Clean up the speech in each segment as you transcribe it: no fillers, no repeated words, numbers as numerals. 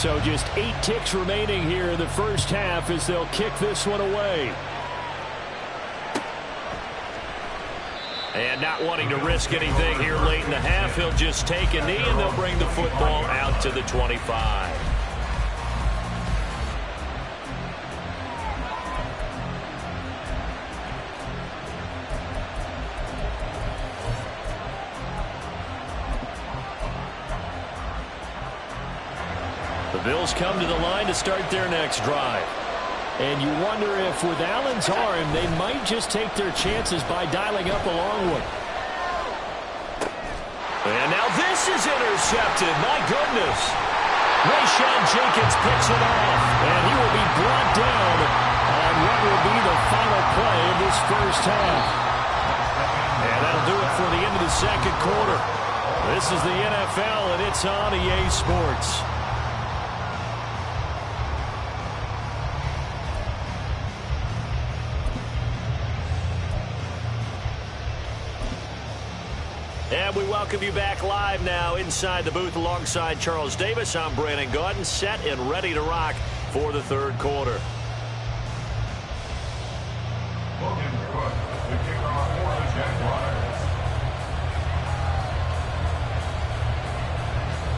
So just 8 ticks remaining here in the first half as they'll kick this one away. And not wanting to risk anything here late in the half, he'll just take a knee and they'll bring the football out to the 25. The Bills come to the line to start their next drive. And you wonder if with Allen's arm, they might just take their chances by dialing up a long one. And now this is intercepted. My goodness. Rayshawn Jenkins picks it off. And he will be brought down on what will be the final play of this first half. And that'll do it for the end of the second quarter. This is the NFL, and it's on EA Sports. And we welcome you back live now inside the booth alongside Charles Davis. I'm Brandon Gaudin, set and ready to rock for the third quarter.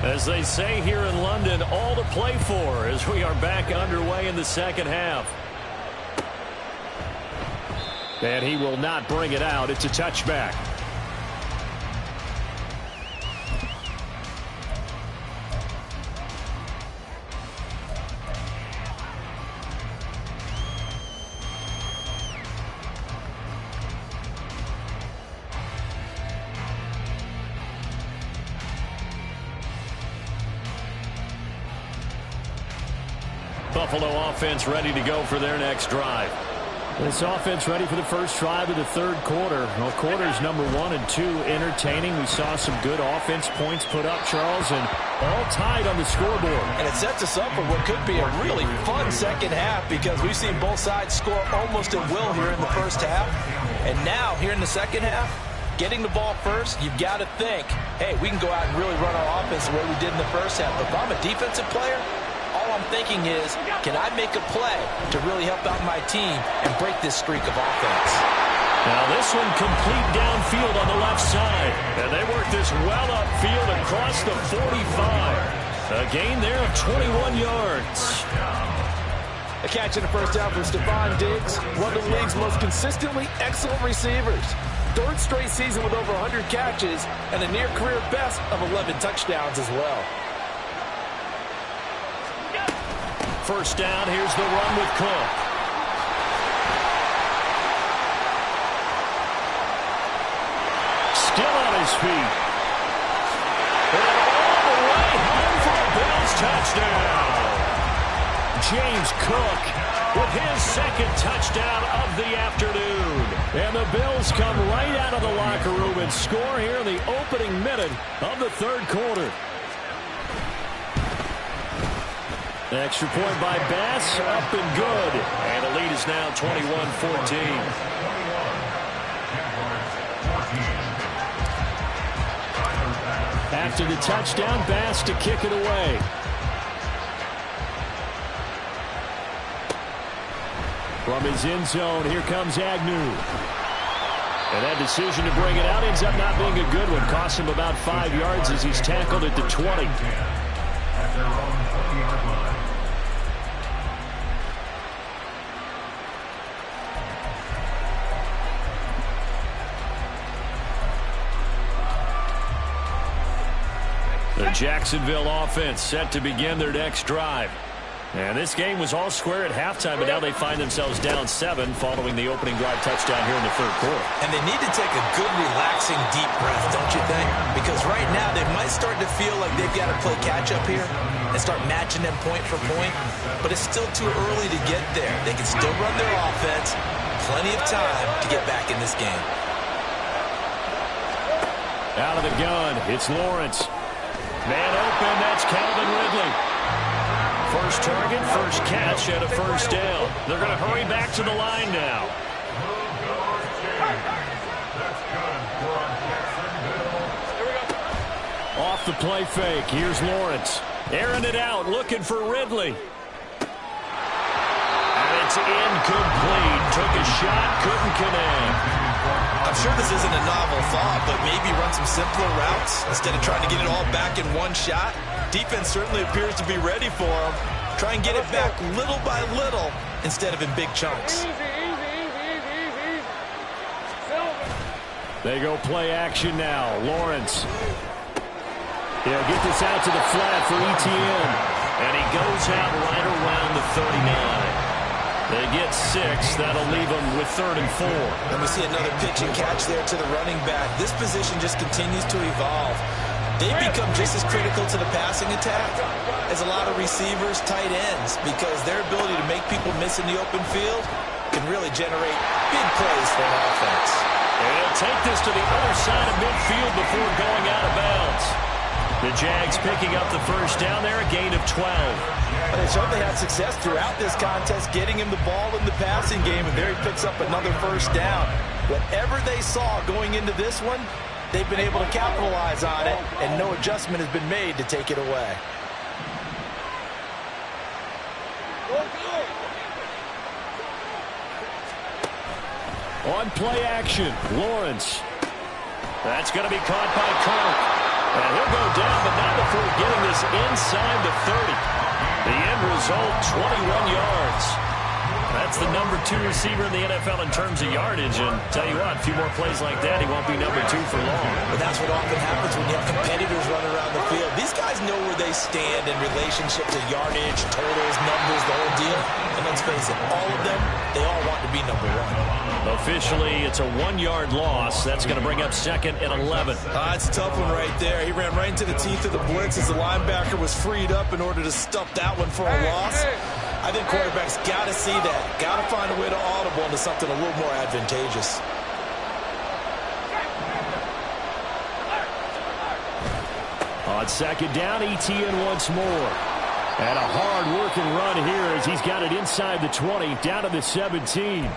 As they say here in London, all to play for as we are back underway in the second half. And he will not bring it out. It's a touchback. Buffalo offense ready to go for their next drive. This offense ready for the first drive of the third quarter. Well, quarters number 1 and 2 entertaining. We saw some good offense points put up, Charles, and all tied on the scoreboard. And it sets us up for what could be a really fun second half because we've seen both sides score almost at will here in the first half. And now, here in the second half, getting the ball first, you've got to think, hey, we can go out and really run our offense the way we did in the first half. But if I'm a defensive player, all I'm thinking is, can I make a play to really help out my team and break this streak of offense? Now this one complete downfield on the left side. And they work this well upfield across the 45. A gain there of 21 yards. A catch in the first down from Stephon Diggs, one of the league's most consistently excellent receivers. Third straight season with over 100 catches and a near career best of 11 touchdowns as well. First down, here's the run with Cook. Still on his feet. And all the way home for a Bills touchdown. James Cook with his second touchdown of the afternoon. And the Bills come right out of the locker room and score here in the opening minute of the third quarter. Extra point by Bass, up and good. And the lead is now 21-14. After the touchdown, Bass to kick it away. From his end zone, here comes Agnew. And that decision to bring it out ends up not being a good one. Cost him about 5 yards as he's tackled at the 20. The Jacksonville offense set to begin their next drive. And this game was all square at halftime, but now they find themselves down 7 following the opening drive touchdown here in the third quarter. And they need to take a good, relaxing, deep breath, don't you think? Because right now they might start to feel like they've got to play catch-up here and start matching them point for point. But it's still too early to get there. They can still run their offense. Plenty of time to get back in this game. Out of the gun, it's Lawrence. Man open, that's Calvin Ridley. First target, first catch, and a first down. They're going to hurry back to the line now. Off the play fake, here's Lawrence. Airing it out, looking for Ridley. And it's incomplete. Took a shot, couldn't connect. I'm sure this isn't a novel thought, but maybe run some simpler routes instead of trying to get it all back in one shot. Defense certainly appears to be ready for him. Try and get it back little by little instead of in big chunks. They go play action now. Lawrence. He'll get this out to the flat for ETN. And he goes out right around the 39. They get 6. That'll leave them with 3rd and 4. And we see another pitch and catch there to the running back. This position just continues to evolve. They've become just as critical to the passing attack as a lot of receivers, tight ends, because their ability to make people miss in the open field can really generate big plays for an offense. And he'll take this to the other side of midfield before going out of bounds. The Jags picking up the first down there, a gain of 12. But they certainly had success throughout this contest, getting him the ball in the passing game, and there he picks up another first down. Whatever they saw going into this one, they've been able to capitalize on it, and no adjustment has been made to take it away. On play action, Lawrence. That's going to be caught by Kirk. And he'll go down, but not before getting this inside the 30. The end result, 21 yards. That's the number 2 receiver in the NFL in terms of yardage. And tell you what, a few more plays like that, he won't be number 2 for long. But that's what often happens when you have competitors running around the field. These guys know where they stand in relationship to yardage, totals, numbers, the whole deal. And let's face it, all of them, they all want to be number 1. Officially, it's a 1-yard loss. That's going to bring up 2nd and 11. It's a tough one right there. He ran right into the teeth of the blitz as the linebacker was freed up in order to stuff that one for a loss. I think quarterbacks got to see that. Got to find a way to audible into something a little more advantageous. On 2nd down, ETN once more. And a hard-working run here as he's got it inside the 20, down to the 17.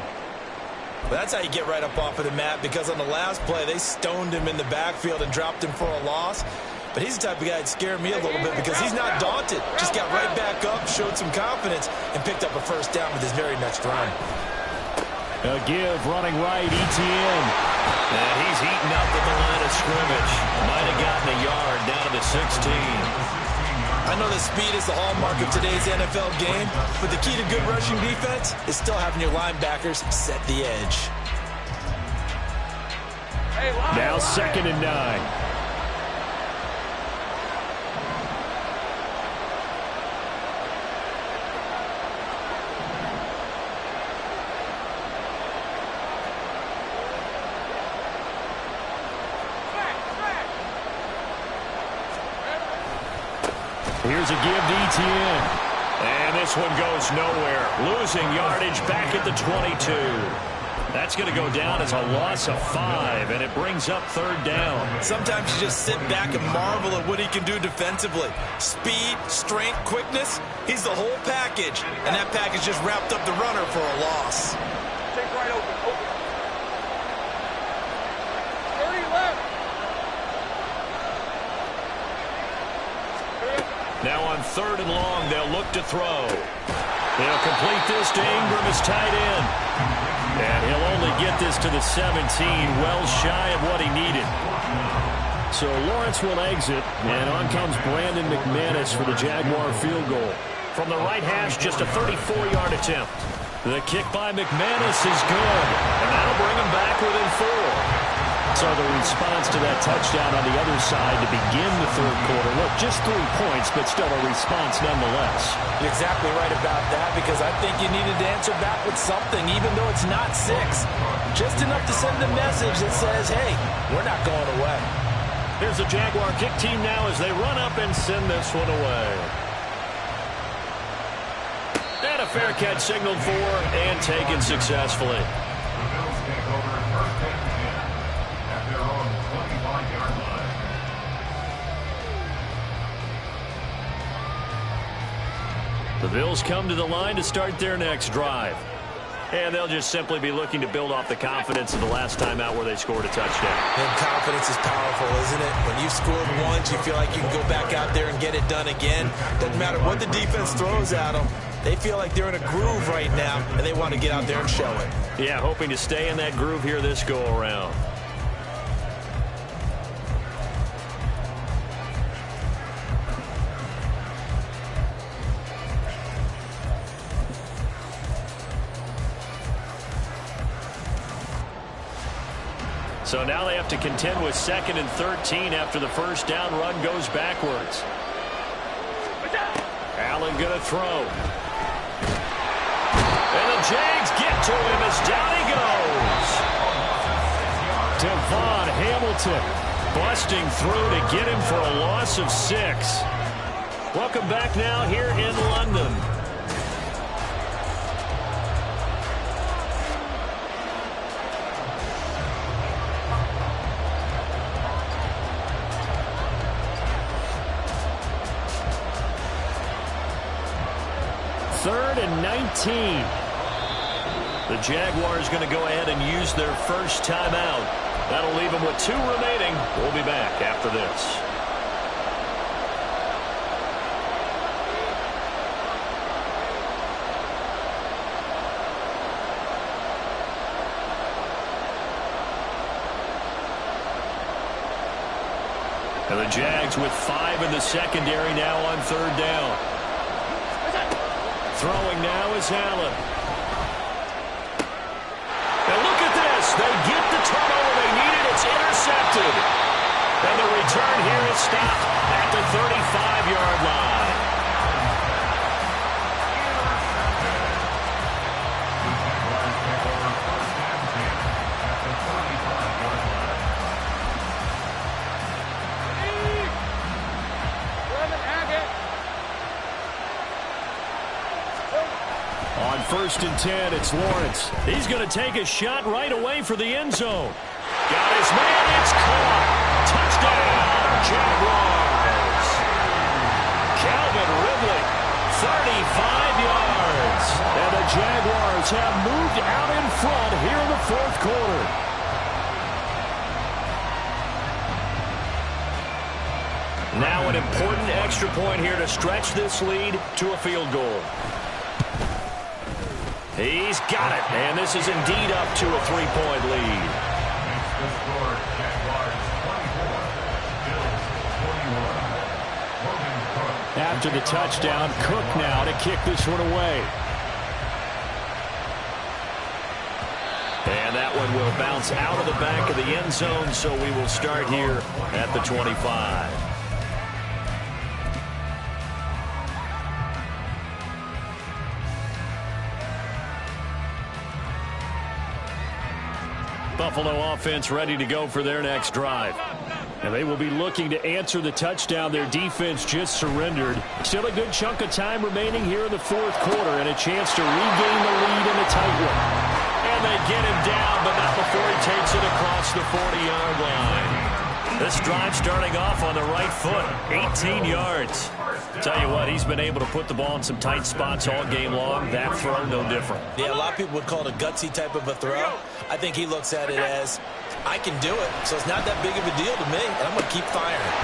But that's how you get right up off of the mat, because on the last play, they stoned him in the backfield and dropped him for a loss. But he's the type of guy that scared me a little bit because he's not daunted. Just got right back up, showed some confidence, and picked up a first down with his very next run. A give, running right, ETN. And he's eaten up at the line of scrimmage. Might have gotten a yard down to the 16. I know that speed is the hallmark of today's NFL game, but the key to good rushing defense is still having your linebackers set the edge. Now 2nd and 9. Here's a give to ETN. And this one goes nowhere. Losing yardage back at the 22. That's going to go down as a loss of 5, and it brings up 3rd down. Sometimes you just sit back and marvel at what he can do defensively. Speed, strength, quickness, he's the whole package. And that package just wrapped up the runner for a loss. Take right open. 30 left. Now on 3rd and long, they'll look to throw. They'll complete this to Ingram as tight end. And he'll only get this to the 17, well shy of what he needed. So Lawrence will exit, and on comes Brandon McManus for the Jaguar field goal. From the right hash, just a 34-yard attempt. The kick by McManus is good, and that'll bring him back within 4. So the response to that touchdown on the other side to begin the 3rd quarter. Look, just 3 points, but still a response nonetheless. You're exactly right about that, because I think you needed to answer back with something, even though it's not 6. Just enough to send a message that says, hey, we're not going away. Here's the Jaguar kick team now as they run up and send this one away. And a fair catch signaled for and taken successfully. The Bills come to the line to start their next drive. And they'll just simply be looking to build off the confidence of the last time out where they scored a touchdown. And confidence is powerful, isn't it? When you've scored once, you feel like you can go back out there and get it done again. Doesn't matter what the defense throws at them. They feel like they're in a groove right now, and they want to get out there and show it. Yeah, hoping to stay in that groove here this go-around. So now they have to contend with 2nd and 13 after the first down run goes backwards. Allen going to throw. And the Jags get to him as down he goes. Devon Hamilton busting through to get him for a loss of 6. Welcome back now here in London. Third and 19. The Jaguars going to go ahead and use their first timeout. That'll leave them with 2 remaining. We'll be back after this. And the Jags with 5 in the secondary now on 3rd down. Throwing now is Allen. And look at this. They get the turnover they needed. It's intercepted. And the return here is stopped at the 35-yard line. On 1st and 10, it's Lawrence. He's going to take a shot right away for the end zone. Got his man. It's caught. Touchdown, Jaguars. Calvin Ridley, 35 yards. And the Jaguars have moved out in front here in the 4th quarter. Now an important extra point here to stretch this lead to a field goal. He's got it, and this is indeed up to a 3-point lead. After the touchdown, Cook now to kick this one away. And that one will bounce out of the back of the end zone, so we will start here at the 25. Buffalo offense ready to go for their next drive. And they will be looking to answer the touchdown their defense just surrendered. Still a good chunk of time remaining here in the 4th quarter and a chance to regain the lead in a tight one. And they get him down, but not before he takes it across the 40-yard line. This drive starting off on the right foot, 18 yards. Tell you what, he's been able to put the ball in some tight spots all game long. That throw, no different. Yeah, a lot of people would call it a gutsy type of a throw. I think he looks at it as, I can do it, so it's not that big of a deal to me, and I'm going to keep firing.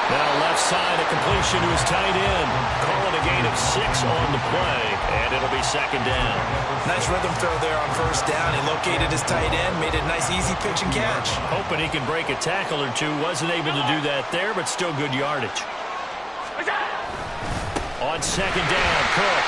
Now left side, a completion to his tight end. Calling a gain of 6 on the play, and it'll be 2nd down. Nice rhythm throw there on 1st down. He located his tight end, made it a nice easy pitch and catch. Hoping he can break a tackle or two. Wasn't able to do that there, but still good yardage. On 2nd down, Cook.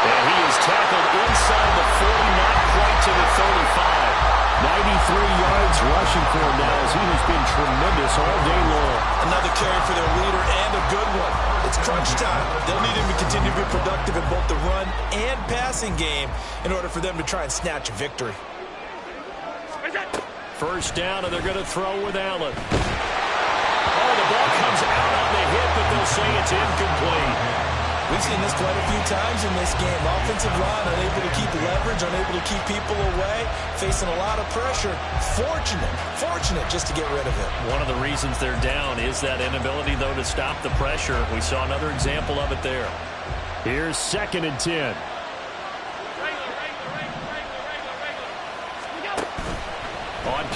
And he is tackled inside the 40, not quite to the 35. 93 yards rushing for him now as he has been tremendous all day long. Another carry for their leader and a good one. It's crunch time. They'll need him to continue to be productive in both the run and passing game in order for them to try and snatch a victory. 1st down, and they're going to throw with Allen. Oh, the ball comes out on the hit, but they'll say it's incomplete. We've seen this quite a few times in this game. Offensive line unable to keep leverage, unable to keep people away, facing a lot of pressure. Fortunate just to get rid of it. One of the reasons they're down is that inability, though, to stop the pressure. We saw another example of it there. Here's 2nd and 10.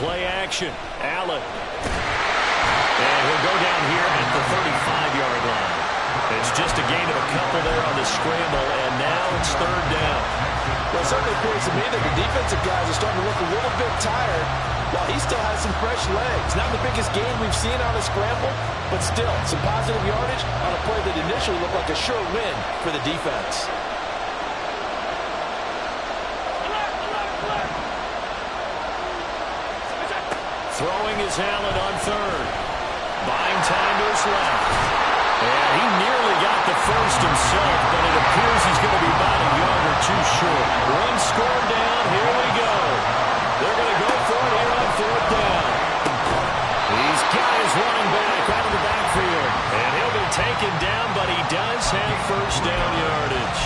play action. Allen. And he'll go down here at the 35-yard line. It's just a gain of a couple there on the scramble, and now it's third down. Well, it certainly appears to me that the defensive guys are starting to look a little bit tired while he still has some fresh legs. Not the biggest gain we've seen on a scramble, but still some positive yardage on a play that initially looked like a sure win for the defense. Throwing is Allen on third. Buying time to his left. And he nearly got the first himself, but it appears he's going to be about a yard or two short. One score down. Here we go. They're going to go for it here on fourth down. He's got his running back out of the backfield. And he'll be taken down, but he does have first down yardage.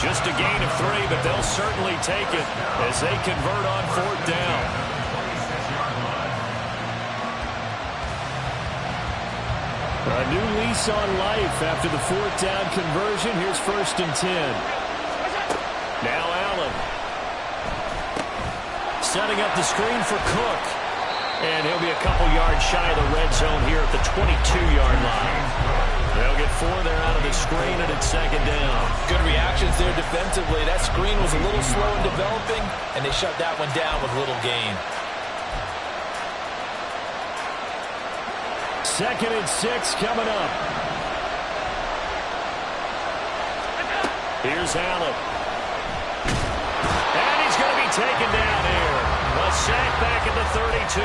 Just a gain of 3, but they'll certainly take it as they convert on fourth down. A new lease on life after the fourth down conversion. Here's 1st and 10. Now Allen. Setting up the screen for Cook. And he'll be a couple yards shy of the red zone here at the 22-yard line. They'll get 4 there out of the screen, and it's second down. Good reactions there defensively. That screen was a little slow in developing, and they shut that one down with little gain. 2nd and 6 coming up. Here's Allen. And he's going to be taken down here. A sack back at the 32.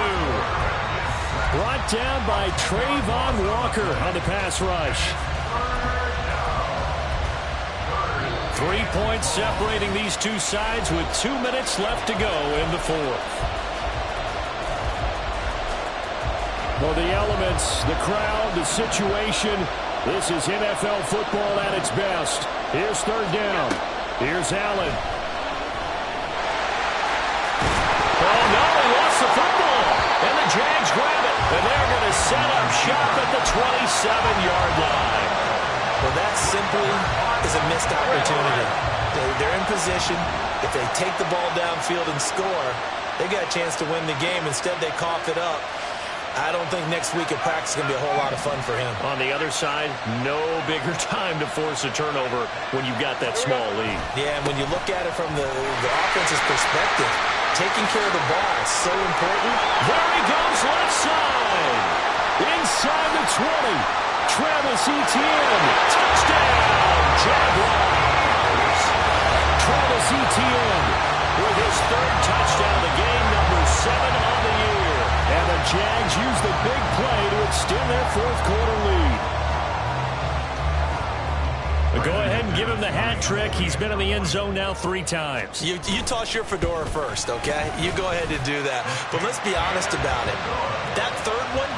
Brought down by Trayvon Walker on the pass rush. 3 points separating these two sides with 2 minutes left to go in the fourth. Well, the elements, the crowd, the situation, this is NFL football at its best. Here's third down. Here's Allen. Oh, no, he lost the football. And the Jags grab it. And they're going to set up shop at the 27-yard line. Well, that simply is a missed opportunity. They're in position. If they take the ball downfield and score, they got a chance to win the game. Instead, they cough it up. I don't think next week at practice is going to be a whole lot of fun for him. On the other side, no bigger time to force a turnover when you've got that small lead. Yeah, and when you look at it from the offense's perspective, taking care of the ball is so important. There he goes left side. Inside the 20. Travis Etienne. Touchdown, Jaguars. Travis Etienne with his third touchdown of the game, number 7 on the year. And the Jags use the big play to extend their fourth quarter lead. Go ahead and give him the hat trick. He's been in the end zone now 3 times. You toss your fedora first, okay? You go ahead and do that. But let's be honest about it. That third one,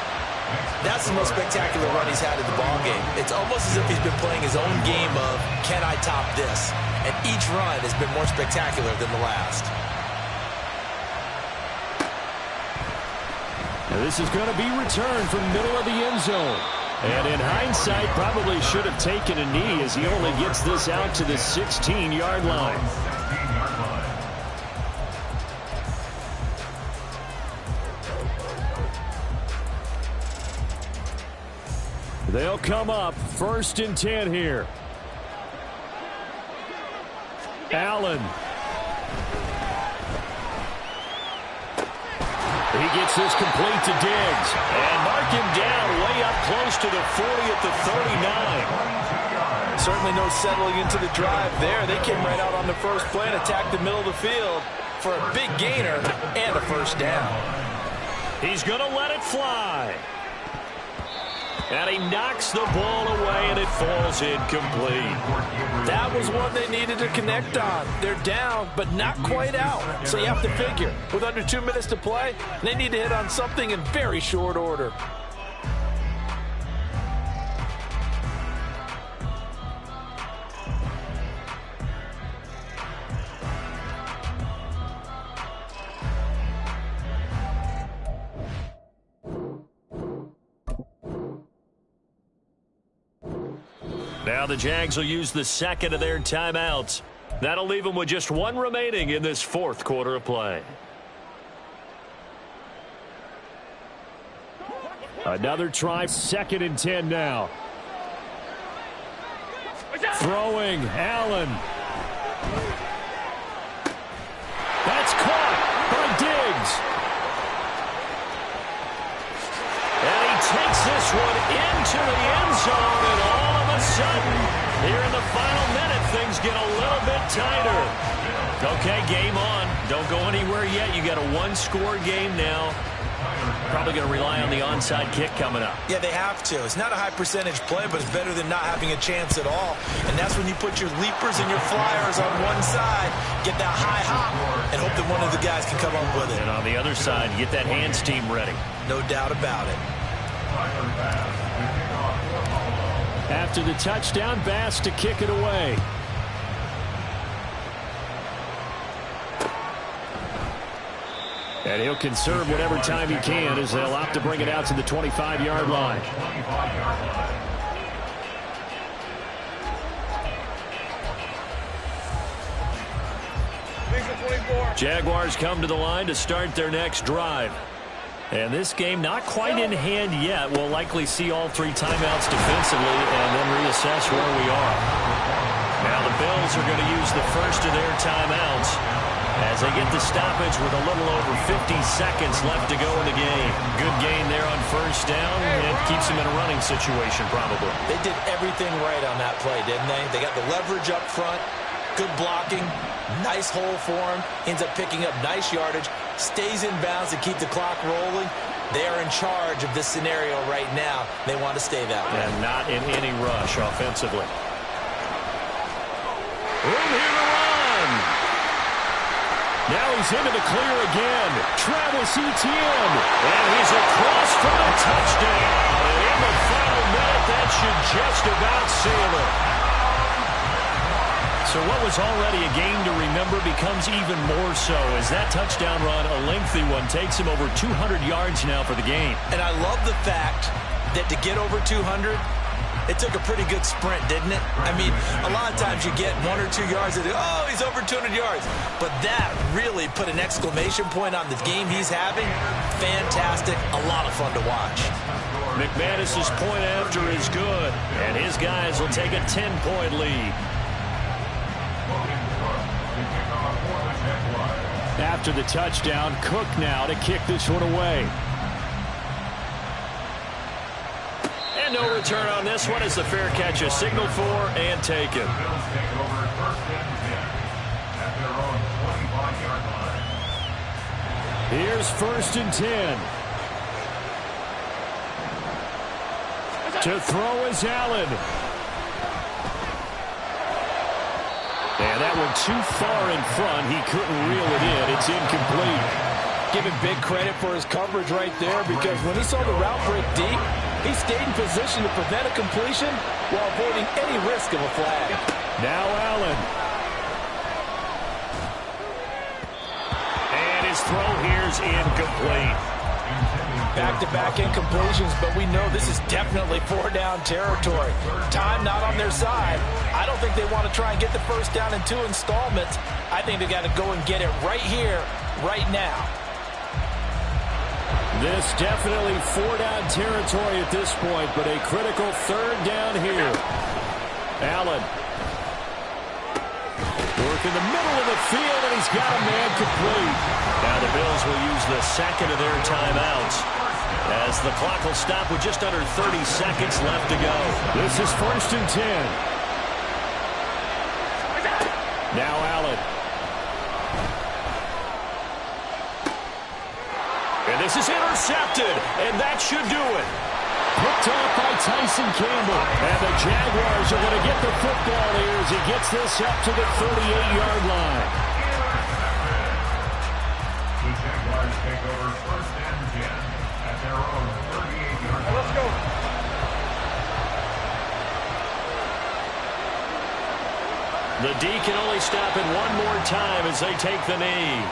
that's the most spectacular run he's had in the ballgame. It's almost as if he's been playing his own game of, can I top this? And each run has been more spectacular than the last. Now this is going to be returned from middle of the end zone. And in hindsight, probably should have taken a knee as he only gets this out to the 16-yard line. They'll come up 1st and 10 here. Allen. He gets this complete to Diggs. And mark him down way up close to the 40 at the 39. Certainly no settling into the drive there. They came right out on the first play and attacked the middle of the field for a big gainer and a first down. He's going to let it fly. And he knocks the ball away, and it falls incomplete. That was one they needed to connect on. They're down, but not quite out. So you have to figure, with under 2 minutes to play, they need to hit on something in very short order. Now the Jags will use the second of their timeouts. That'll leave them with just 1 remaining in this fourth quarter of play. Another try, 2nd and 10 now. Throwing, Allen. That's caught by Diggs. And he takes this one into the end zone, and all of a sudden, here in the final minute, things get a little bit tighter. Okay, game on. Don't go anywhere yet. You got a one-score game now. Probably going to rely on the onside kick coming up. Yeah, they have to. It's not a high-percentage play, but it's better than not having a chance at all. And that's when you put your leapers and your flyers on one side, get that high hop, and hope that one of the guys can come up with it. And on the other side, get that hands team ready. No doubt about it. After the touchdown, Bass to kick it away. And he'll conserve whatever time he can as they'll opt to bring it out to the 25-yard line. Jaguars come to the line to start their next drive. And this game not quite in hand yet. We'll likely see all 3 timeouts defensively and then reassess where we are. Now the Bills are going to use the first of their timeouts as they get the stoppage with a little over 50 seconds left to go in the game. Good gain there on first down, and keeps them in a running situation probably. They did everything right on that play, didn't they? They got the leverage up front, good blocking, nice hole for him, ends up picking up nice yardage, stays in bounds to keep the clock rolling. They are in charge of this scenario right now. They want to stay that way. And not in any rush offensively. Room here to run. Now he's into the clear again. Travis Etienne. And he's across for the touchdown. And in the final minute, that should just about seal it. So what was already a game to remember becomes even more so as that touchdown run, a lengthy one, takes him over 200 yards now for the game. And I love the fact that to get over 200, it took a pretty good sprint, didn't it? I mean, a lot of times you get 1 or 2 yards and oh, he's over 200 yards. But that really put an exclamation point on the game he's having. Fantastic. A lot of fun to watch. McManus's point after is good, and his guys will take a 10-point lead. After the touchdown, Cook now to kick this one away. And no return on this one as the fair catch is signaled for and taken. Here's 1st and 10. To throw is Allen. And that one too far in front. He couldn't reel it in. It's incomplete. Giving big credit for his coverage right there, because when he saw the route break deep, he stayed in position to prevent a completion while avoiding any risk of a flag. Now Allen. And his throw here's incomplete. Back-to-back incompletions, but we know this is definitely 4-down territory. Time not on their side. I don't think they want to try and get the first down in 2 installments. I think they got to go and get it right here, right now. This definitely 4-down territory at this point, but a critical 3rd down here. Allen. Work in the middle of the field, and he's got a man complete. Now the Bills will use the second of their timeouts as the clock will stop with just under 30 seconds left to go. This is 1st and 10. Now Allen. And this is intercepted, and that should do it. Picked off by Tyson Campbell. And the Jaguars are going to get the football here as he gets this up to the 38-yard line. The Jaguars take over 1st and 10 at their own 38-yard line. Let's go. The D can only stop it one more time as they take the knee.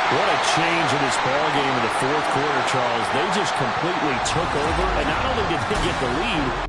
What a change advantage of this ball game in the fourth quarter, Charles. They just completely took over, and not only did they get the lead,